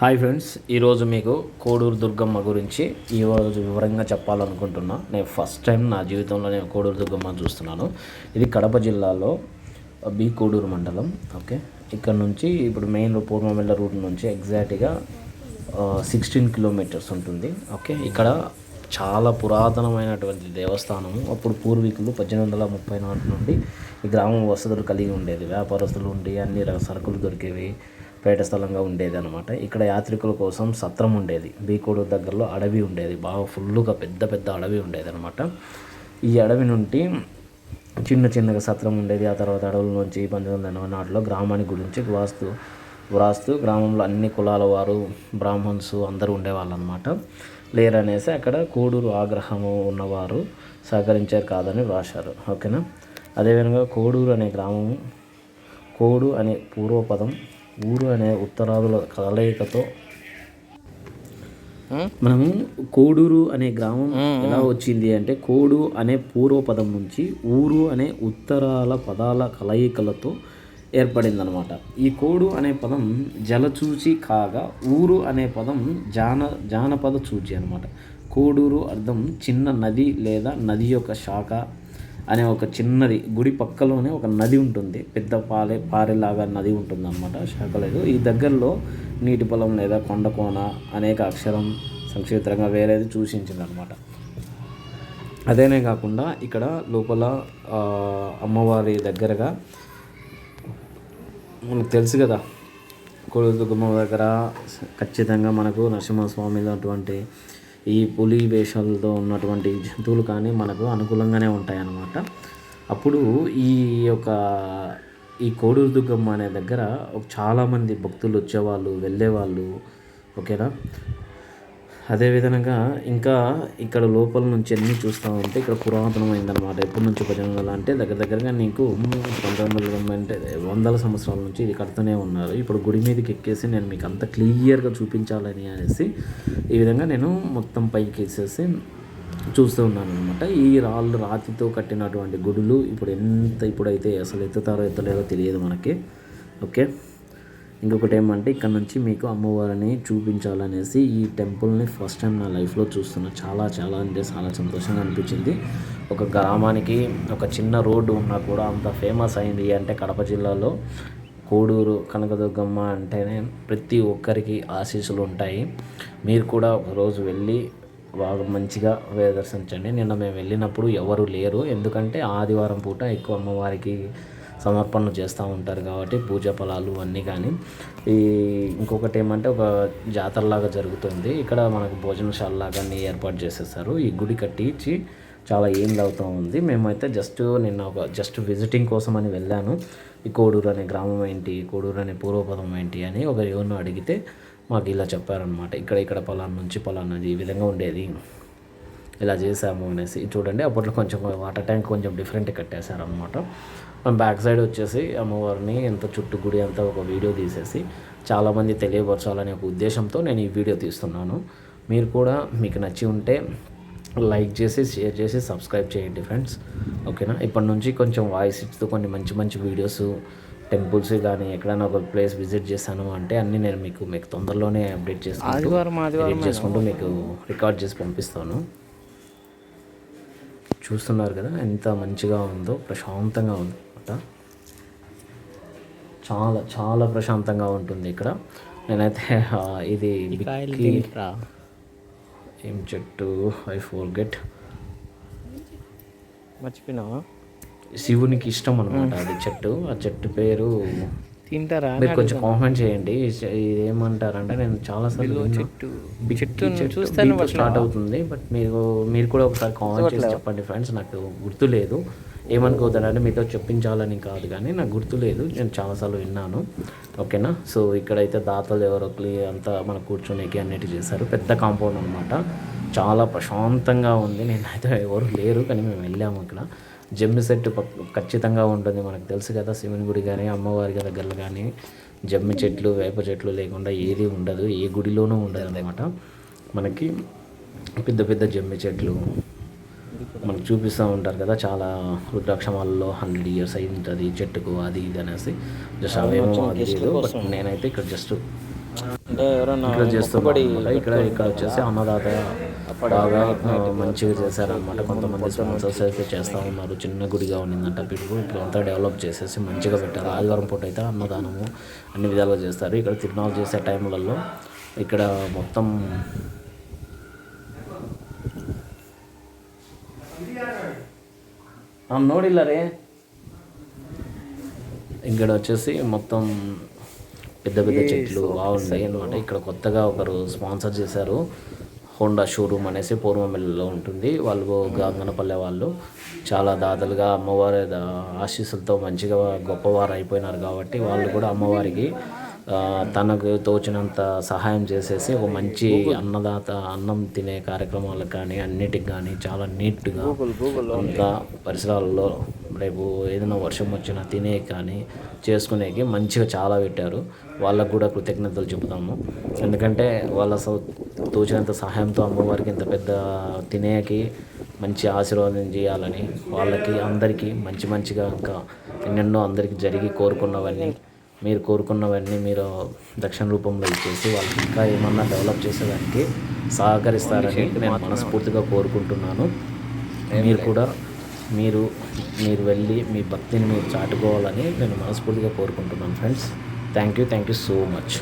Hi friends, ఈరోజు మీకు కోడూరు దుర్గమ్మ గురించి ఈరోజు వివరంగా చెప్పాలనుకుంటున్నా. నేను ఫస్ట్ టైం నా జీవితంలో నేను కోడూరు దుర్గమ్మ చూస్తున్నాను. ఇది కడప జిల్లాలో కోడూరు మండలం. ఓకే, ఇక్కడ నుంచి ఇప్పుడు మెయిన్ పూర్వమెల్ల రూట్ నుంచి ఎగ్జాక్ట్గా 16 కిలోమీటర్స్ ఉంటుంది. ఓకే, ఇక్కడ చాలా పురాతనమైనటువంటి దేవస్థానము. అప్పుడు పూర్వీకులు 1834 నుండి ఈ గ్రామం వసతులు కలిగి ఉండేది. వ్యాపారస్తులు ఉండి అన్ని సరుకులు దొరికేవి, పేట స్థలంగా ఉండేది అనమాట. ఇక్కడ యాత్రికుల కోసం సత్రం ఉండేది. కోడూరు దగ్గరలో అడవి ఉండేది, బాగా ఫుల్గా పెద్ద పెద్ద అడవి ఉండేది అనమాట. ఈ అడవి నుండి చిన్న చిన్నగా సత్రం ఉండేది. ఆ తర్వాత అడవుల నుంచి 1984లో గ్రామాన్ని గురించి వ్రాస్తూ గ్రామంలో అన్ని కులాల వారు, బ్రాహ్మణ్స్ అందరూ ఉండేవాళ్ళు అనమాట. లేరనేసి అక్కడ కోడూరు ఆగ్రహము ఉన్నవారు సహకరించారు కాదని వ్రాశారు. ఓకేనా. అదేవిధంగా కోడూరు అనే గ్రామము, కోడు అనే పూర్వపదం, ఊరు అనే ఉత్తరాదుల కలయికతో మనము కోడూరు అనే గ్రామం ఎలా వచ్చింది అంటే, కోడు అనే పూర్వపదం నుంచి ఊరు అనే ఉత్తరాల పదాల కలయికలతో ఏర్పడిందనమాట. ఈ కోడు అనే పదం జలచూచి కాగా, ఊరు అనే పదం జానపద చూచి అనమాట. కోడూరు అర్థం చిన్న నది లేదా నది యొక్క శాఖ అనే ఒక చిన్నది. గుడి పక్కలోనే ఒక నది ఉంటుంది, పెద్ద పారెలాగా నది ఉంటుంది అనమాట, శాఖ లేదు. ఈ దగ్గరలో నీటి పొలం లేదా కొండకోన అనేక అక్షరం సంక్షిప్తంగా వేరేది సూచించింది అనమాట. అదేనే కాకుండా ఇక్కడ లోపల అమ్మవారి దగ్గరగా మనకు తెలుసు కదా, కోడూరు దుర్గమ్మ దగ్గర ఖచ్చితంగా మనకు నరసింహస్వామి అటువంటి ఈ పులి వేషాలతో ఉన్నటువంటి జంతువులు కానీ మనకు అనుకూలంగానే ఉంటాయి అన్నమాట. అప్పుడు ఈ కోడూరు దుర్గమ్మ అనే దగ్గర చాలామంది భక్తులు వచ్చేవాళ్ళు, వెళ్ళేవాళ్ళు. ఓకేనా. అదేవిధంగా ఇంకా ఇక్కడ లోపల నుంచి అన్నీ చూస్తూ ఉంటే ఇక్కడ పురాతనమైందనమాట. ఎప్పటి నుంచి 1900 అంటే దగ్గరగా నీకు 1900 అంటే 100 సంవత్సరాల నుంచి ఇది కడుతూనే ఉన్నారు. ఇప్పుడు గుడి మీదకి ఎక్కేసి నేను మీకు అంత క్లియర్గా చూపించాలని అనేసి ఈ విధంగా నేను మొత్తం పైకి వేసేసి చూస్తూ ఉన్నాను అనమాట. ఈ రాతితో కట్టినటువంటి గుడులు ఇప్పుడైతే అసలు ఎత్తుతారో ఎత్తలేదో తెలియదు మనకి. ఓకే. ఇంకొకటి ఏమంటే, ఇక్కడ నుంచి మీకు అమ్మవారిని చూపించాలనేసి ఈ టెంపుల్ని ఫస్ట్ టైం నా లైఫ్లో చూస్తున్నా. చాలా అంటే చాలా సంతోషంగా అనిపించింది. ఒక గ్రామానికి ఒక చిన్న రోడ్డు ఉన్నా కూడా అంత ఫేమస్ అయింది అంటే కడప జిల్లాలో కోడూరు కనకదుర్గమ్మ అంటేనే ప్రతి ఒక్కరికి ఆశీస్సులు ఉంటాయి. మీరు కూడా ఒకరోజు వెళ్ళి బాగా మంచిగా దర్శించండి. నిన్న మేము వెళ్ళినప్పుడు ఎవరు లేరు, ఎందుకంటే ఆదివారం పూట ఎక్కువ అమ్మవారికి సమర్పణలు చేస్తూ ఉంటారు కాబట్టి పూజా ఫలాలు అన్నీ. కానీ ఇంకొకటి ఏమంటే ఒక జాతరలాగా జరుగుతుంది ఇక్కడ. మనకు భోజనశాలలాగా అన్నీ ఏర్పాటు చేసేస్తారు. ఈ గుడి కట్టించి చాలా ఏళ్ళు అవుతూ ఉంది. మేమైతే జస్ట్ విజిటింగ్ కోసం అని వెళ్ళాను. ఈ కోడూరు అనే గ్రామం ఏంటి, కోడూరు అనే పూర్వపదం ఏంటి అని ఎవరినో అడిగితే మాకు ఇలా చెప్పారనమాట. ఇక్కడ పలానా నుంచి పలానాది ఈ విధంగా ఉండేది, ఇలా చేసాము అనేసి. చూడండి, అప్పట్లో కొంచెం వాటర్ ట్యాంక్ కొంచెం డిఫరెంట్ కట్టేశారనమాట. బ్యాక్ సైడ్ వచ్చేసి అమ్మవారిని ఎంత చుట్టూ గుడి అంతా ఒక వీడియో తీసేసి చాలామంది తెలియపరచాలనే ఒక ఉద్దేశంతో నేను ఈ వీడియో తీస్తున్నాను. మీరు కూడా మీకు నచ్చి ఉంటే లైక్ చేసి, షేర్ చేసి, సబ్స్క్రైబ్ చేయండి ఫ్రెండ్స్. ఓకేనా. ఇప్పటి నుంచి కొంచెం వాయిస్ ఇస్తూ కొన్ని మంచి వీడియోస్, టెంపుల్స్ కానీ ఎక్కడైనా ఒక ప్లేస్ విజిట్ చేశాను అంటే అన్నీ నేను మీకు తొందరలోనే అప్డేట్ చేసుకుంటూ మీకు రికార్డ్ చేసి పంపిస్తాను. చూస్తున్నారు కదా ఎంత మంచిగా ఉందో, ప్రశాంతంగా ఉంది అనమాట. చాలా ప్రశాంతంగా ఉంటుంది ఇక్కడ. నేనైతే ఇది ఏం చెట్టు ఐ ఫోర్గెట్, మర్చిపోయినావా? శివునికి ఇష్టం అనమాట అది చెట్టు. ఆ చెట్టు పేరు తింటారా మీరు కొంచెం కామెంట్ చేయండి. ఏమంటారంటే, నేను చాలాసార్లు స్టార్ట్ అవుతుంది, బట్ మీరు కూడా ఒకసారి కామెంట్ చేసి చెప్పండి ఫ్రెండ్స్. నాకు గుర్తులేదు, ఏమనుకోతారంటే మీతో చెప్పించాలని కాదు, కానీ నాకు గుర్తులేదు. నేను చాలాసార్లు విన్నాను. ఓకేనా. సో ఇక్కడైతే దాతలు ఎవరో అంతా మనకు కూర్చొనేకి అన్నిటి చేశారు. పెద్ద కాంపౌండ్ అనమాట, చాలా ప్రశాంతంగా ఉంది. నేనైతే ఎవరు లేరు కానీ మేము వెళ్ళాము. ఇక్కడ జమ్మి చెట్టు ఖచ్చితంగా ఉంటుంది. మనకు తెలుసు కదా, శివుని గుడి కానీ అమ్మవారి దగ్గరలో కానీ జమ్మి చెట్లు, వేప చెట్లు లేకుండా ఏది ఉండదు, ఏ గుడిలోనూ ఉండదు అన్నమాట. మనకి పెద్ద జమ్మి చెట్లు మనకు చూపిస్తూ ఉంటారు కదా, చాలా రుద్రాక్షమాలలో 100 years అయి ఉంటుంది చెట్టుకు, అది ఇది అనేసి. జస్ట్ అవేమో అది లేదు. బట్ నేనైతే ఇక్కడ జస్ట్ అంటే ఎవరన్నా ఇక్కడ చేస్తున్నాం మొక్కుబడి అనమాట. ఇక్కడ వచ్చేసి అన్నదాత బాగా మంచిగా చేశారనమాట. కొంతమంది స్పాన్సర్స్ అయితే చేస్తూ ఉన్నారు. చిన్న గుడిగా ఉన్నిందంట ఇప్పుడు అంతా డెవలప్ చేసేసి మంచిగా పెట్టారు. ఆదివారం పూట అయితే అన్నదానము అన్ని విధాలుగా చేస్తారు. ఇక్కడ తిరునాళ్ళు చేసే టైంలలో ఇక్కడ మొత్తం నోడిల్లరే ఇక్కడ వచ్చేసి మొత్తం పెద్ద పెద్ద చెట్లు బాగున్నాయి అనమాట. ఇక్కడ కొత్తగా ఒకరు స్పాన్సర్ చేశారు. హోండా షోరూమ్ అనేసి పూర్వమెల్లిలో ఉంటుంది. వాళ్ళు గాంగనపల్లె వాళ్ళు చాలా దాతలుగా అమ్మవారి ఆశీస్సులతో మంచిగా గొప్పవారు అయిపోయినారు కాబట్టి వాళ్ళు కూడా అమ్మవారికి తనకు తోచినంత సహాయం చేసేసి ఒక మంచి అన్నదాత అన్నం తినే కార్యక్రమాలకు కానీ అన్నిటికి కానీ చాలా నీట్గా అంతా పరిసరాల్లో రేపు ఏదైనా వర్షం వచ్చినా తినే కానీ చేసుకునేకి మంచిగా చాలా పెట్టారు. వాళ్ళకు కూడా కృతజ్ఞతలు చెబుతాము. ఎందుకంటే వాళ్ళ తోచినంత సహాయంతో అమ్మవారికి ఇంత పెద్ద తినేకి మంచి ఆశీర్వాదం చేయాలని వాళ్ళకి అందరికీ మంచిగా ఇంకా ఎన్నెన్నో అందరికీ జరిగి కోరుకున్నవన్నీ మీరు కోరుకున్నవన్నీ మీరు దక్షిణ రూపంలో ఇచ్చేసి వాళ్ళకి ఇంకా ఏమన్నా డెవలప్ చేసేదానికి సహకరిస్తారని నేను మనస్ఫూర్తిగా కోరుకుంటున్నాను. మీరు కూడా మీరు వెళ్ళి మీ భక్తిని మీరు చాటుకోవాలని నేను మనస్ఫూర్తిగా కోరుకుంటున్నాను friends. Thank you so much.